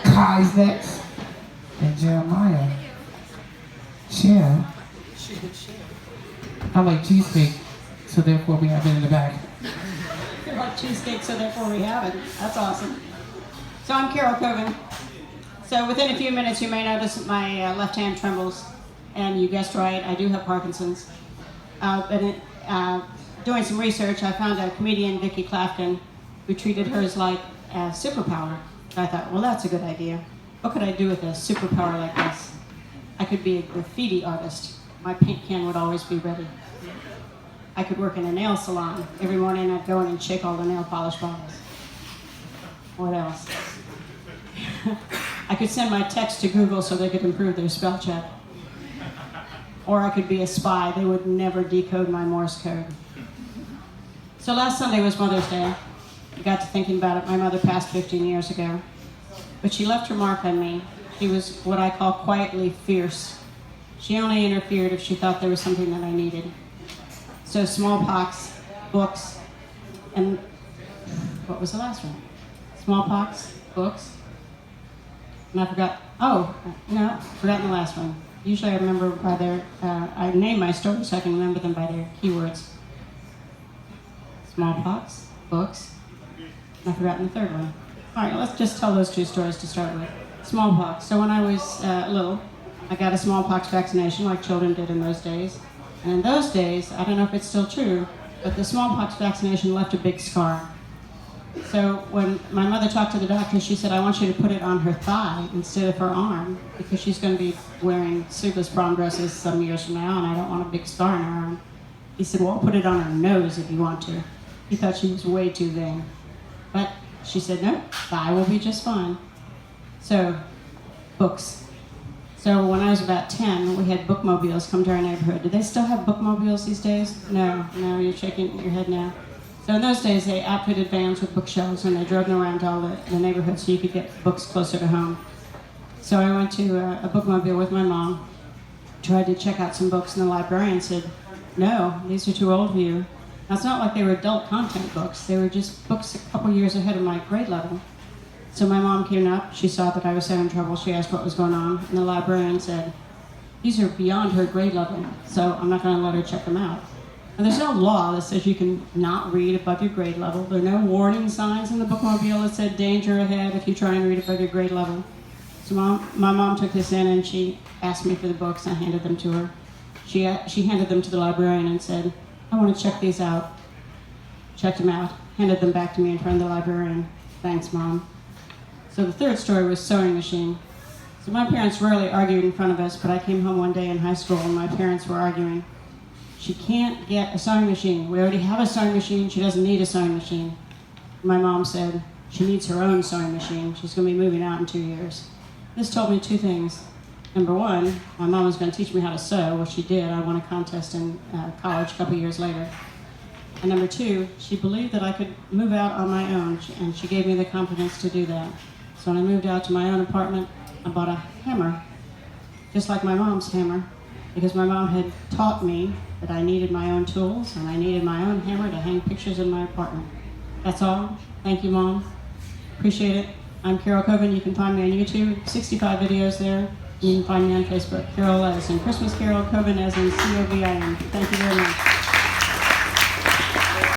Kaizex and Jeremiah share. I like cheesecake, so therefore we have it in the back. You like cheesecake, so therefore we have it. That's awesome. So I'm Carol Coven. So within a few minutes you may notice that my left hand trembles. And you guessed right, I do have Parkinson's. Doing some research, I found a comedian, Vicki Clafton, who treated hers like a superpower. I thought, well, that's a good idea. What could I do with a superpower like this? I could be a graffiti artist. My paint can would always be ready. I could work in a nail salon. Every morning I'd go in and shake all the nail polish bottles. What else? I could send my text to Google so they could improve their spell check. Or I could be a spy. They would never decode my Morse code. So last Sunday was Mother's Day. I got to thinking about it. My mother passed 15 years ago. But she left her mark on me. She was what I call quietly fierce. She only interfered if she thought there was something that I needed. So smallpox, books, and what was the last one? Smallpox, books, and I forgot, forgotten the last one. Usually I remember by their, I name my stories so I can remember them by their keywords. Smallpox, books, and I've forgotten the third one. All right, let's just tell those two stories to start with. Smallpox. So when I was little, I got a smallpox vaccination like children did in those days. And in those days, I don't know if it's still true, but the smallpox vaccination left a big scar. So when my mother talked to the doctor, she said, I want you to put it on her thigh instead of her arm because she's going to be wearing sleeveless prom dresses some years from now and I don't want a big scar on her arm. He said, well, I'll put it on her nose if you want to. He thought she was way too vain. But she said, no, thigh will be just fine. So, books. So when I was about 10, we had bookmobiles come to our neighborhood. Do they still have bookmobiles these days? No, you're shaking your head now. So in those days, they outfitted vans with bookshelves and they drove them around to all the neighborhoods so you could get books closer to home. So I went to a bookmobile with my mom, tried to check out some books, and the librarian said, no, these are too old for you. Now, it's not like they were adult content books. They were just books a couple years ahead of my grade level. So my mom came up, she saw that I was having trouble, she asked what was going on, and the librarian said, these are beyond her grade level, so I'm not going to let her check them out. And there's no law that says you can not read above your grade level. There are no warning signs in the bookmobile that said danger ahead if you try and read above your grade level. So my mom took this in and she asked me for the books and I handed them to her. She handed them to the librarian and said, I want to check these out. Checked them out, handed them back to me in front of the librarian. Thanks, Mom. So the third story was sewing machine. So my parents rarely argued in front of us, but I came home one day in high school and my parents were arguing. She can't get a sewing machine. We already have a sewing machine. She doesn't need a sewing machine. My mom said she needs her own sewing machine. She's going to be moving out in 2 years. This told me two things. Number one, my mom was going to teach me how to sew, which she did. I won a contest in college a couple years later. And number two, she believed that I could move out on my own, and she gave me the confidence to do that. So when I moved out to my own apartment, I bought a hammer, just like my mom's hammer, because my mom had taught me that I needed my own tools and I needed my own hammer to hang pictures in my apartment. That's all. Thank you, Mom. Appreciate it. I'm Carol Coven. You can find me on YouTube. 65 videos there. You can find me on Facebook. Carol as in Christmas Carol, Coven as in C-O-V-I-N. Thank you very much.